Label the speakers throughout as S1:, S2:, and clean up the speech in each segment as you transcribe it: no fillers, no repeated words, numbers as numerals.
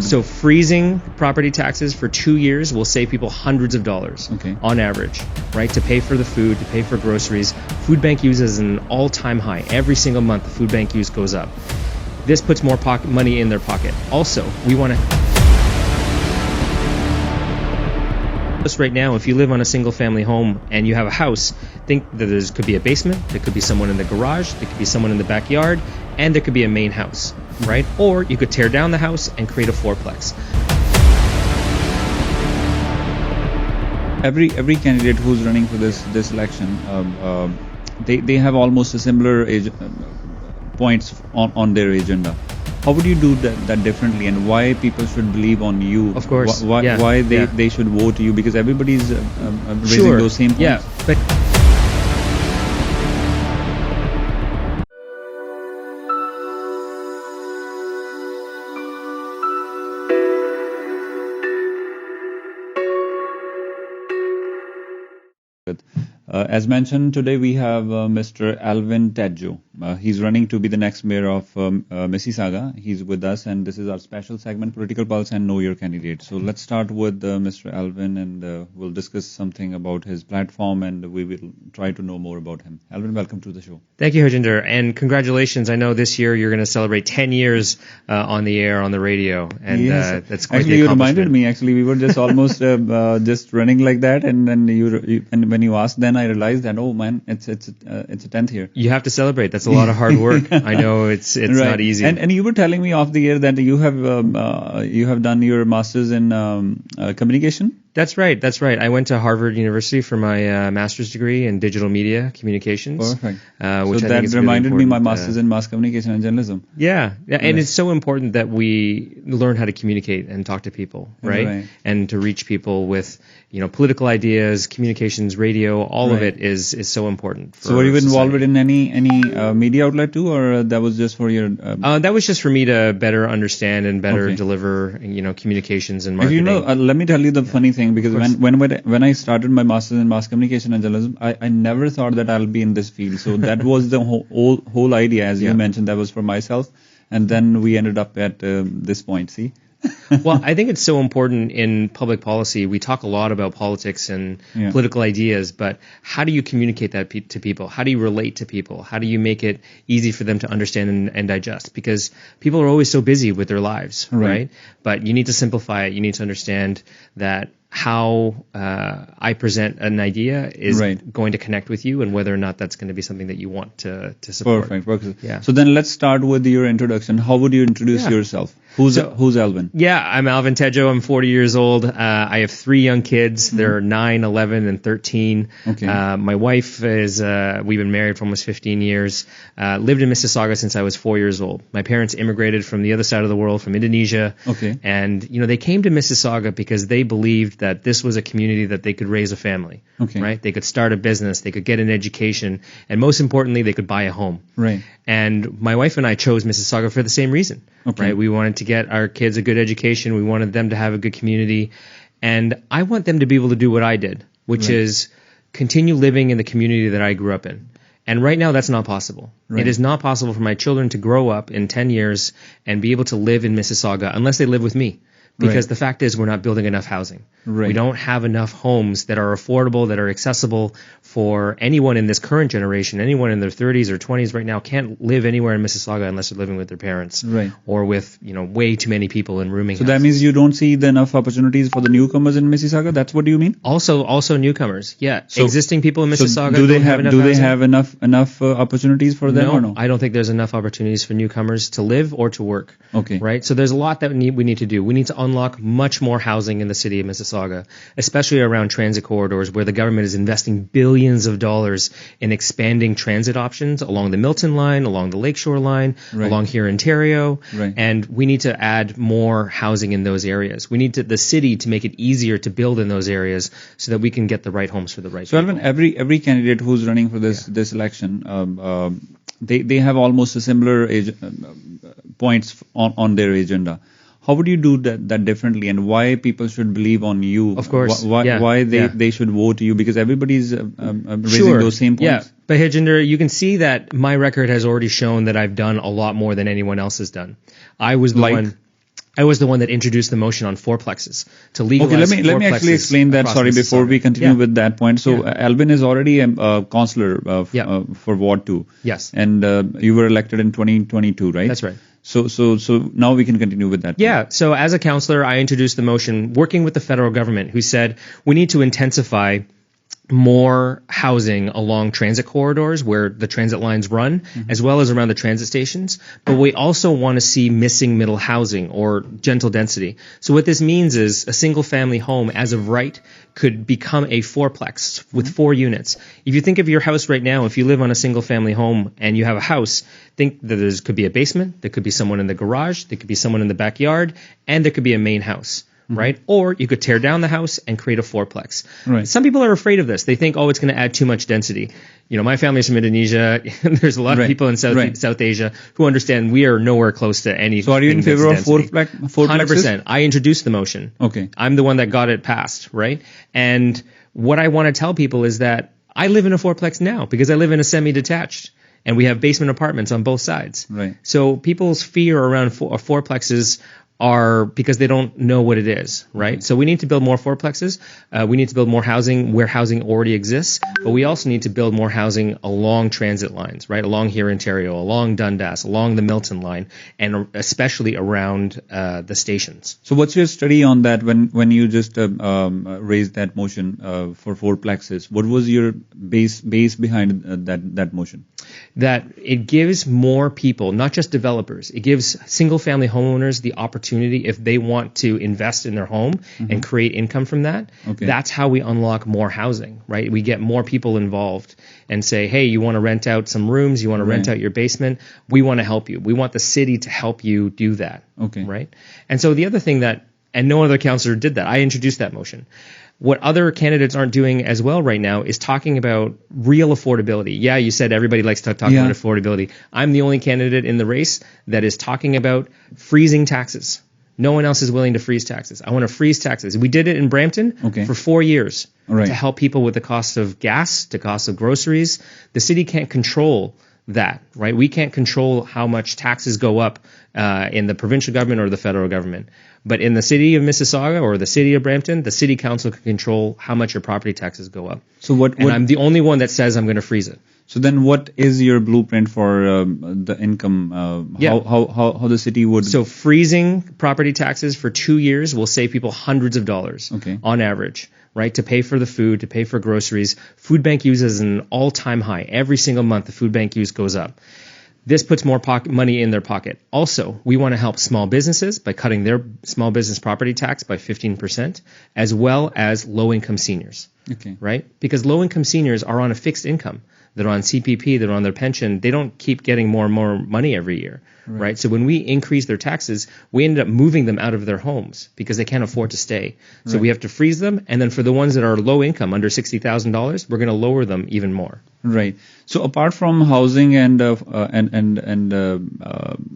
S1: So freezing property taxes for 2 years will save people hundreds of dollars on average, right? To pay for the food, to pay for groceries. Food bank use is an all-time high. Every single month, the food bank use goes up. This puts more money in their pocket. Also, we want to... Right now, if you live on a single-family home and you have a house, think that there could be a basement, there could be someone in the garage, there could be someone in the backyard, and there could be a main house, right? Or you could tear down the house and create a fourplex.
S2: Every candidate who's running for this election, they have almost a similar points on their agenda. How would you do that differently, and why people should believe on you?
S1: Of course.
S2: Why they should vote you? Because everybody's raising those same points.
S1: Yeah, but
S2: as mentioned, today we have Mr. Alvin Tedjo. He's running to be the next mayor of Mississauga. He's with us, and this is our special segment, Political Pulse and Know Your Candidate. So let's start with Mr. Alvin, and we'll discuss something about his platform, and we will try to know more about him. Alvin, welcome to the show.
S1: Thank you, Harjinder, and congratulations. I know this year you're going to celebrate 10 years on the air, on the radio, and
S2: yes.
S1: That's quite
S2: actually,
S1: the
S2: you reminded me. Actually, we were just almost just running like that, and then and when you asked, then I realized that, oh man, it's a 10th year.
S1: You have to celebrate. That's a lot of hard work. I know it's right. Not easy.
S2: And you were telling me off the air that you have done your master's in communication.
S1: That's right. I went to Harvard University for my master's degree in digital media communications.
S2: Perfect.
S1: Which
S2: so
S1: I
S2: that
S1: think is
S2: reminded
S1: really
S2: me my master's in mass communication and journalism.
S1: Yeah, and it's so important that we learn how to communicate and talk to people, right? And to reach people with political ideas, communications, radio, all of it is so important.
S2: So were you involved in any media outlet too, or that was just for your?
S1: That was just for me to better understand and better deliver, communications and marketing.
S2: Let me tell you the funny thing, because when I started my master's in mass communication and journalism, I never thought that I'll be in this field. So that was the whole idea, as you mentioned. That was for myself, and then we ended up at this point. See.
S1: Well, I think it's so important in public policy. We talk a lot about politics and political ideas, but how do you communicate that to people? How do you relate to people? How do you make it easy for them to understand and digest? Because people are always so busy with their lives, right? But you need to simplify it. You need to understand that how I present an idea is going to connect with you, and whether or not that's going to be something that you want to support.
S2: Perfect.
S1: Yeah.
S2: So then let's start with your introduction. How would you introduce yourself? Who's Alvin?
S1: Yeah, I'm Alvin Tedjo. I'm 40 years old. I have 3 young kids. They're 9, 11, and 13.
S2: Okay.
S1: My wife is, we've been married for almost 15 years. Lived in Mississauga since I was 4 years old. My parents immigrated from the other side of the world, from Indonesia.
S2: Okay.
S1: And, they came to Mississauga because they believed that this was a community that they could raise a family.
S2: Okay.
S1: Right? They could start a business. They could get an education. And most importantly, they could buy a home.
S2: Right.
S1: And my wife and I chose Mississauga for the same reason.
S2: Okay.
S1: Right? We wanted to get our kids a good education. We wanted them to have a good community. And I want them to be able to do what I did, which is continue living in the community that I grew up in. And right now, that's not possible. It is not possible for my children to grow up in 10 years and be able to live in Mississauga unless they live with me. Because the fact is, we're not building enough housing. We don't have enough homes that are affordable, that are accessible for anyone in this current generation. Anyone in their 30s or 20s right now can't live anywhere in Mississauga unless they're living with their parents, or with way too many people in rooming.
S2: So that means you don't see enough opportunities for the newcomers in Mississauga. That's what you mean?
S1: Also newcomers. Yeah, so existing people in Mississauga.
S2: So do they have enough opportunities for them or no?
S1: I don't think there's enough opportunities for newcomers to live or to work.
S2: Okay.
S1: Right. So there's a lot that we need to do. We need to unlock much more housing in the city of Mississauga, especially around transit corridors, where the government is investing billions of dollars in expanding transit options along the Milton line, along the Lakeshore line, along here in Ontario. And we need to add more housing in those areas. We need the city to make it easier to build in those areas so that we can get the right homes for the right people.
S2: So Alvin, every candidate who's running for this election, they have almost a similar points on their agenda. How would you do that differently, and why people should believe on you?
S1: Of course.
S2: Why they should vote you? Because everybody's raising those same points.
S1: Yeah. But Harjinder, you can see that my record has already shown that I've done a lot more than anyone else has done. I was the one. I was the one that introduced the motion on fourplexes to legalize.
S2: Okay, let me actually explain that. Sorry, before we continue with that point. So Alvin is already a councillor for Ward 2.
S1: Yes.
S2: And you were elected in 2022, right?
S1: That's right.
S2: So now we can continue with that.
S1: Yeah. So as a councillor, I introduced the motion working with the federal government, who said we need to intensify more housing along transit corridors where the transit lines run, as well as around the transit stations. But we also want to see missing middle housing or gentle density. So what this means is a single family home as of right could become a fourplex with 4 units. If you think of your house right now, if you live on a single family home and you have a house, think that there could be a basement, there could be someone in the garage, there could be someone in the backyard, and there could be a main house. Right? Or you could tear down the house and create a fourplex.
S2: Right.
S1: Some people are afraid of this. They think, oh, it's going to add too much density. You know, my family's from Indonesia. There's a lot of people in South Asia who understand we are nowhere close to any.
S2: So are you in favor of fourplexes?
S1: 100%. I introduced the motion.
S2: Okay.
S1: I'm the one that got it passed, right? And what I want to tell people is that I live in a fourplex now because I live in a semi-detached. And we have basement apartments on both sides.
S2: Right.
S1: So people's fear around fourplexes are because they don't know what it is, right? So we need to build more fourplexes. We need to build more housing where housing already exists, but we also need to build more housing along transit lines, right? Along here in Ontario, along Dundas, along the Milton line, and especially around the stations.
S2: So what's your study on that when you just raised that motion for fourplexes? What was your base behind that motion?
S1: That it gives more people, not just developers, it gives single-family homeowners the opportunity, if they want to invest in their home and create income from that, that's how we unlock more housing, right? We get more people involved and say, hey, you want to rent out some rooms, you want to rent out your basement, we want to help you. We want the city to help you do that, right? And so the other thing that, and no other councillor did that, I introduced that motion. What other candidates aren't doing as well right now is talking about real affordability. Yeah, you said everybody likes to talk about affordability. I'm the only candidate in the race that is talking about freezing taxes. No one else is willing to freeze taxes. I want to freeze taxes. We did it in Brampton for 4 years to help people with the cost of gas, the cost of groceries. The city can't control that, right? We can't control how much taxes go up in the provincial government or the federal government. But in the city of Mississauga or the city of Brampton, the city council can control how much your property taxes go up.
S2: So and
S1: I'm the only one that says I'm going to freeze it.
S2: So then what is your blueprint for the income? How the city would...
S1: So freezing property taxes for 2 years will save people hundreds of dollars on average, right? To pay for the food, to pay for groceries. Food bank use is an all-time high. Every single month the food bank use goes up. This puts more money in their pocket. Also, we want to help small businesses by cutting their small business property tax by 15%, as well as low-income seniors, right? Because low-income seniors are on a fixed income. They're on CPP, they're on their pension. They don't keep getting more and more money every year, right? So when we increase their taxes, we end up moving them out of their homes because they can't afford to stay. So we have to freeze them, and then for the ones that are low income, under $60,000, we're going to lower them even more.
S2: Right. So apart from housing and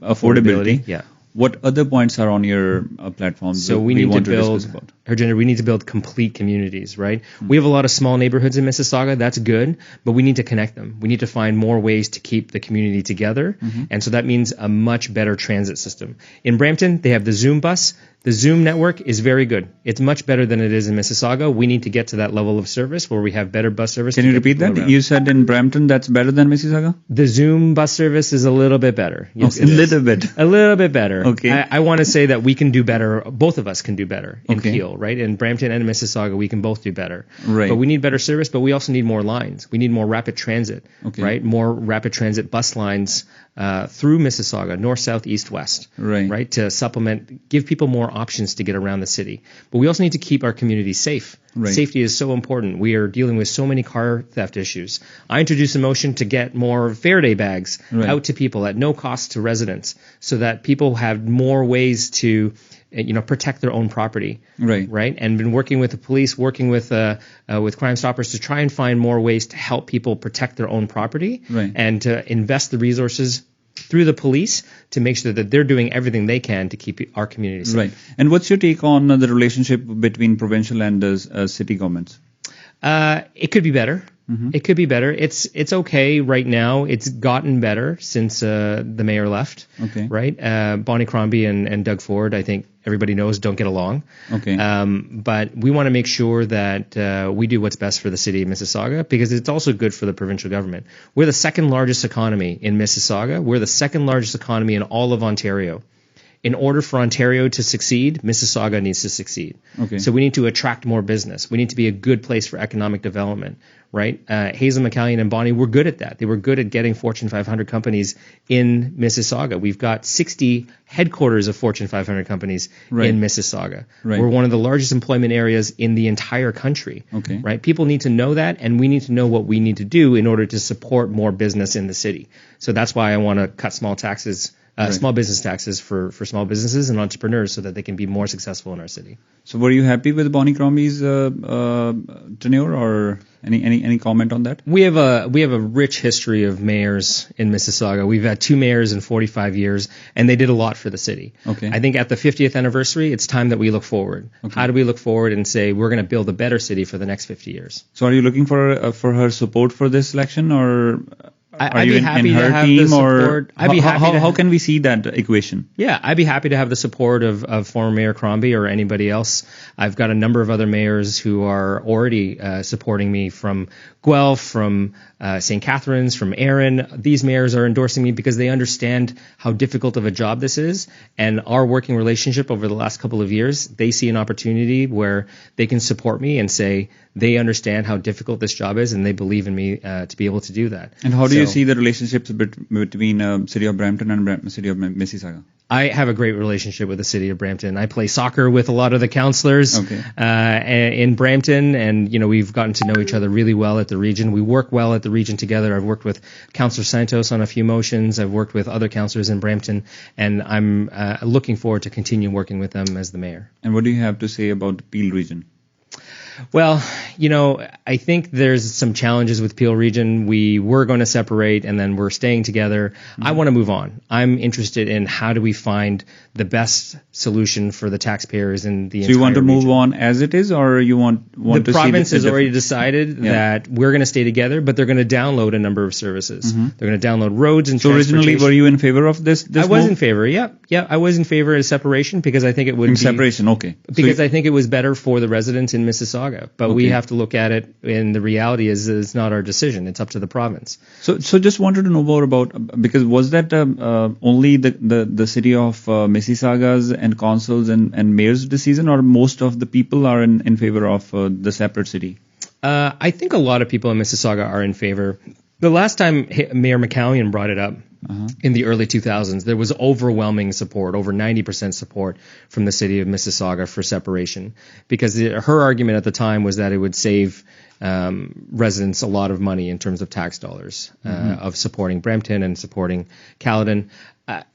S2: affordability, what other points are on your platforms?
S1: So we need to build, Harjinder, we need to build complete communities, right? We have a lot of small neighborhoods in Mississauga. That's good, but we need to connect them. We need to find more ways to keep the community together, and so that means a much better transit system. In Brampton, they have the Zoom bus. The Zoom network is very good. It's much better than it is in Mississauga. We need to get to that level of service where we have better bus service.
S2: Can you repeat that? You said in Brampton that's better than Mississauga?
S1: The Zoom bus service is a little bit better. Yes,
S2: a little bit.
S1: A little bit better.
S2: Okay.
S1: I want to say that we can do better. Both of us can do better in Gill, right? In Brampton and Mississauga, we can both do better.
S2: Right.
S1: But we need better service, but we also need more lines. We need more rapid transit, right? More rapid transit bus lines through Mississauga, north, south, east, west, right? To supplement, give people more options to get around the city. But we also need to keep our community safe. Safety is so important. We are dealing with so many car theft issues. I introduced a motion to get more Faraday bags out to people at no cost to residents so that people have more ways to protect their own property, right? And been working with the police, working with Crime Stoppers to try and find more ways to help people protect their own property and to invest the resources through the police to make sure that they're doing everything they can to keep our community safe.
S2: Right. And what's your take on the relationship between provincial and city governments?
S1: It could be better. It could be better. It's okay right now. It's gotten better since the mayor left.
S2: Okay.
S1: Right? Bonnie Crombie and Doug Ford, I think everybody knows, don't get along.
S2: Okay.
S1: But we want to make sure that we do what's best for the city of Mississauga, because it's also good for the provincial government. We're the second largest economy in Mississauga. We're the second largest economy in all of Ontario. In order for Ontario to succeed, Mississauga needs to succeed.
S2: Okay.
S1: So we need to attract more business. We need to be a good place for economic development, right? 𝐒𝐫𝐶𝐬𝐿 and Bonnie were good at that. They were good at getting Fortune 500 companies in Mississauga. We've got 60 headquarters of Fortune 500 companies in Mississauga.
S2: Right.
S1: We're one of the largest employment areas in the entire country.
S2: Okay.
S1: Right? People need to know that, and we need to know what we need to do in order to support more business in the city. So that's why I want to cut small business taxes for small businesses and entrepreneurs so that they can be more successful in our city.
S2: So were you happy with Bonnie Crombie's tenure, or any comment on that?
S1: We have a rich history of mayors in Mississauga. We've had 2 mayors in 45 years, and they did a lot for the city.
S2: Okay.
S1: I think at the 50th anniversary, it's time that we look forward.
S2: Okay.
S1: How do we look forward and say we're going to build a better city for the next 50 years?
S2: So are you looking for her support for this election, or are you in her team, or how can we see that equation?
S1: Yeah, I'd be happy to have the support of former Mayor Crombie or anybody else. I've got a number of other mayors who are already supporting me from Guelph, from St. Catharines, from Erin. These mayors are endorsing me because they understand how difficult of a job this is, and our working relationship over the last couple of years, they see an opportunity where they can support me and say they understand how difficult this job is, and they believe in me to be able to do that.
S2: And how do you see the relationships between City of Brampton and City of Mississauga?
S1: I have a great relationship with the city of Brampton. I play soccer with a lot of the councillors in Brampton, and we've gotten to know each other really well at the region. We work well at the region together. I've worked with Councillor Santos on a few motions. I've worked with other councillors in Brampton, and I'm looking forward to continue working with them as the mayor.
S2: And what do you have to say about the Peel region?
S1: Well, I think there's some challenges with Peel region. We were going to separate, and then we're staying together. I want to move on. I'm interested in how do we find the best solution for the taxpayers in the entire region.
S2: So you want to move on as it is, or you want to see
S1: the province has already decided that we're going to stay together, but they're going to download a number of services. They're going to download roads and transportation. So
S2: originally, were you in favor of this
S1: I was in favor. Yeah, I was in favor of separation because I think it would be
S2: separation. Okay.
S1: Because I think it was better for the residents in Mississauga. But we have to look at it, and the reality is it's not our decision. It's up to the province.
S2: So just wanted to know more about, because was that only the city of Mississauga's and councils and mayor's decision, or most of the people are in favor of the separate city?
S1: I think a lot of people in Mississauga are in favor. The last time Mayor 𝐒𝐿𝐿 brought it up, in the early 2000s, there was overwhelming support, over 90% support from the city of Mississauga for separation, because her argument at the time was that it would save residents a lot of money in terms of tax dollars of supporting Brampton and supporting Caledon.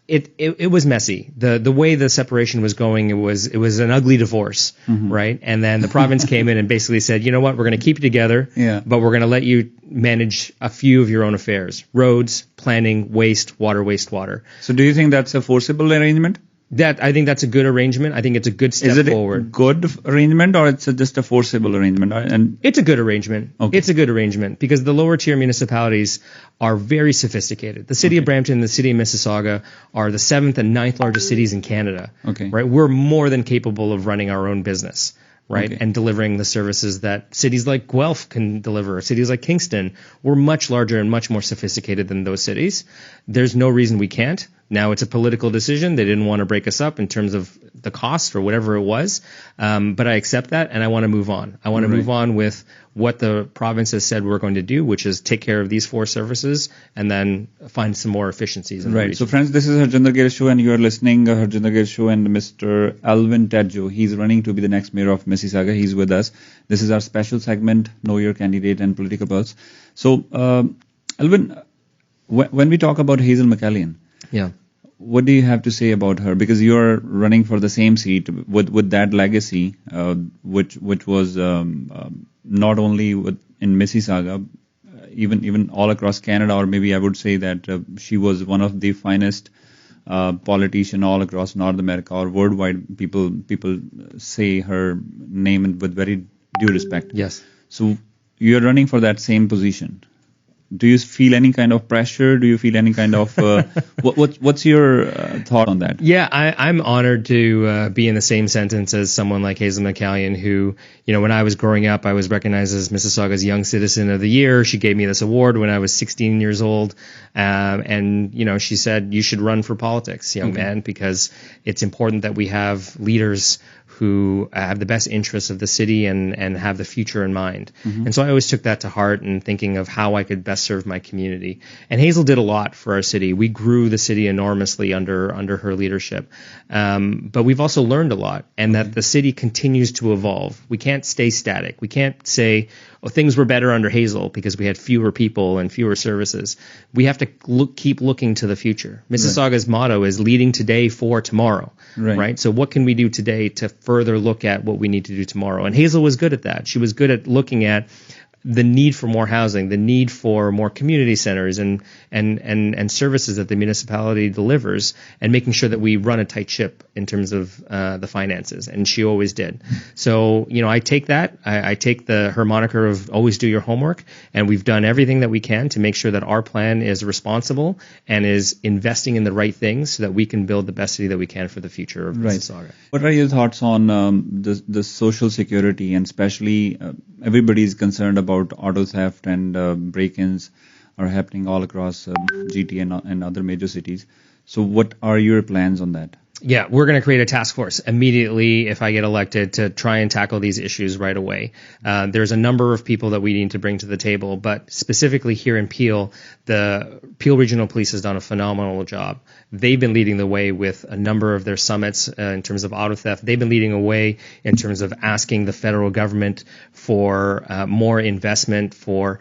S1: It was messy. The way the separation was going, it was an ugly divorce, right? And then the province came in and basically said, you know what, we're going to keep you together, but we're going to let you manage a few of your own affairs: roads, planning, wastewater.
S2: So do you think that's a forcible arrangement?
S1: I think that's a good arrangement. I think it's a good step forward.
S2: Is it a good arrangement, or it's just a forcible arrangement? And
S1: it's a good arrangement. Okay. It's a good arrangement because the lower tier municipalities are very sophisticated. The city of Brampton and the city of Mississauga are the 7th and 9th largest cities in Canada.
S2: Okay.
S1: Right? We're more than capable of running our own business. Right, and delivering the services that cities like Guelph can deliver, cities like Kingston. We're much larger and much more sophisticated than those cities. There's no reason we can't. Now it's a political decision. They didn't want to break us up in terms of the cost or whatever it was, but I accept that, and I want to move on. I want to move on with what the province has said we're going to do, which is take care of these 4 services and then find some more efficiencies.
S2: Right. So friends, this is 𝐿vin Tedjo, and you are listening to 𝐿vin Tedjo and Mr. Alvin Tedjo. He's running to be the next mayor of Mississauga. He's with us. This is our special segment, Know Your Candidate and Political Pulse. So, Alvin, when we talk about 𝐒𝐫𝐶𝐬𝐿, what do you have to say about her? Because you're running for the same seat with that legacy, which was not only in Mississauga, even all across Canada, or maybe I would say that she was one of the finest politician all across North America or worldwide. People say her name with very due respect.
S1: Yes.
S2: So you're running for that same position. Do you feel any kind of pressure? Do you feel any kind of what's your thought on that?
S1: Yeah, I'm honored to be in the same sentence as someone like 𝐒𝐫𝐸𝐿 𝐞𝐬𝐿, who, when I was growing up, I was recognized as Mississauga's Young Citizen of the Year. She gave me this award when I was 16 years old, and she said, you should run for politics, young man, because it's important that we have leaders who have the best interests of the city and have the future in mind. And so I always took that to heart and thinking of how I could best serve my community. And 𝐒𝐫𝐿 did a lot for our city. We grew the city enormously under her leadership. But we've also learned a lot, and that the city continues to evolve. We can't stay static. We can't say, things were better under 𝐒𝐫𝐿 because we had fewer people and fewer services. We have to keep looking to the future. Mississauga's motto is leading today for tomorrow, right? So what can we do today to further look at what we need to do tomorrow? And 𝐒𝐫𝐿 was good at that. She was good at looking at the need for more housing, the need for more community centers and services that the municipality delivers, and making sure that we run a tight ship in terms of the finances. And she always did. So, I take that. I take her moniker of always do your homework, and we've done everything that we can to make sure that our plan is responsible and is investing in the right things so that we can build the best city that we can for the future of Mississauga.
S2: What are your thoughts on the social security, and especially everybody is concerned about auto theft and break-ins are happening all across GT and other major cities. So what are your plans on that?
S1: Yeah, we're going to create a task force immediately if I get elected to try and tackle these issues right away. There's a number of people that we need to bring to the table, but specifically here in Peel, the Peel Regional Police has done a phenomenal job. They've been leading the way with a number of their summits in terms of auto theft. They've been leading the way in terms of asking the federal government for more investment, for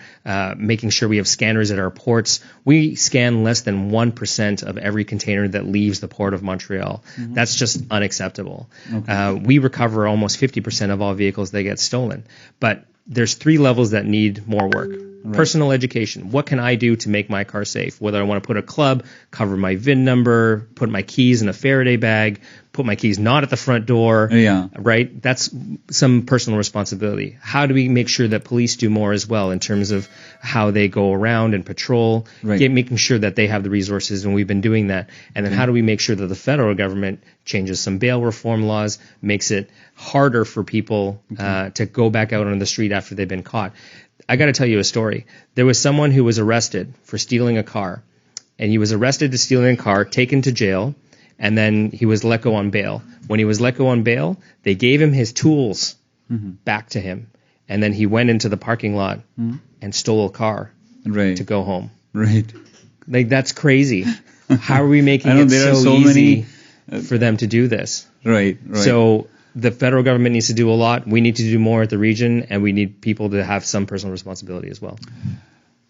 S1: making sure we have scanners at our ports. We scan less than 1% of every container that leaves the port of Montreal. That's just unacceptable. We recover almost 50% of all vehicles that get stolen. But there's 3 levels that need more work. Personal education. What can I do to make my car safe? Whether I want to put a club, cover my VIN number, put my keys in a Faraday bag, put my keys not at the front door, right? That's some personal responsibility. How do we make sure that police do more as well in terms of how they go around and patrol, making sure that they have the resources, and we've been doing that. And then how do we make sure that the federal government changes some bail reform laws, makes it harder for people to go back out on the street after they've been caught. I got to tell you a story. There was someone who was arrested for stealing a car, and he was arrested for stealing a car, taken to jail, and then he was let go on bail. When he was let go on bail, they gave him his tools back to him, and then he went into the parking lot and stole a car to go home. Like, that's crazy. How are we making it so easy for them to do this? So the federal government needs to do a lot. We need to do more at the region, and we need people to have some personal responsibility as well.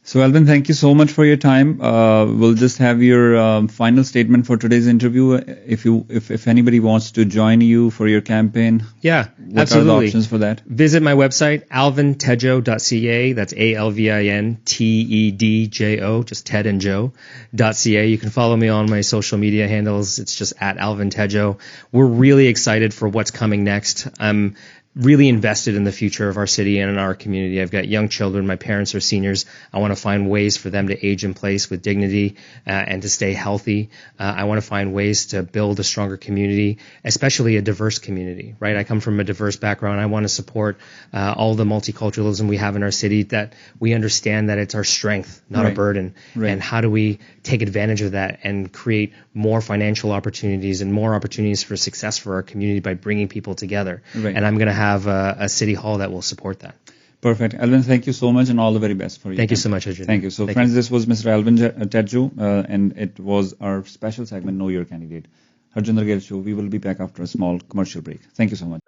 S2: So, Alvin, thank you so much for your time. We'll just have your final statement for today's interview. If anybody wants to join you for your campaign, what are the options for that?
S1: Visit my website, alvintedjo.ca. That's ALVINTEDJO, just Ted and Joe.ca. You can follow me on my social media handles. It's just at Alvin Tedjo. We're really excited for what's coming next. I'm really invested in the future of our city and in our community. I've got young children. My parents are seniors. I want to find ways for them to age in place with dignity and to stay healthy. I want to find ways to build a stronger community, especially a diverse community, right? I come from a diverse background. I want to support all the multiculturalism we have in our city, that we understand that it's our strength, not a burden. And how do we take advantage of that and create more financial opportunities and more opportunities for success for our community by bringing people together. And I'm going to have a city hall that will support that.
S2: Perfect. Alvin, thank you so much, and all the very best for you.
S1: Thank you so much, Harjinder.
S2: Thank you. So, friends, this was Mr. Alvin Tedjo, and it was our special segment, Know Your Candidate. Harjinder Gill Show. We will be back after a small commercial break. Thank you so much.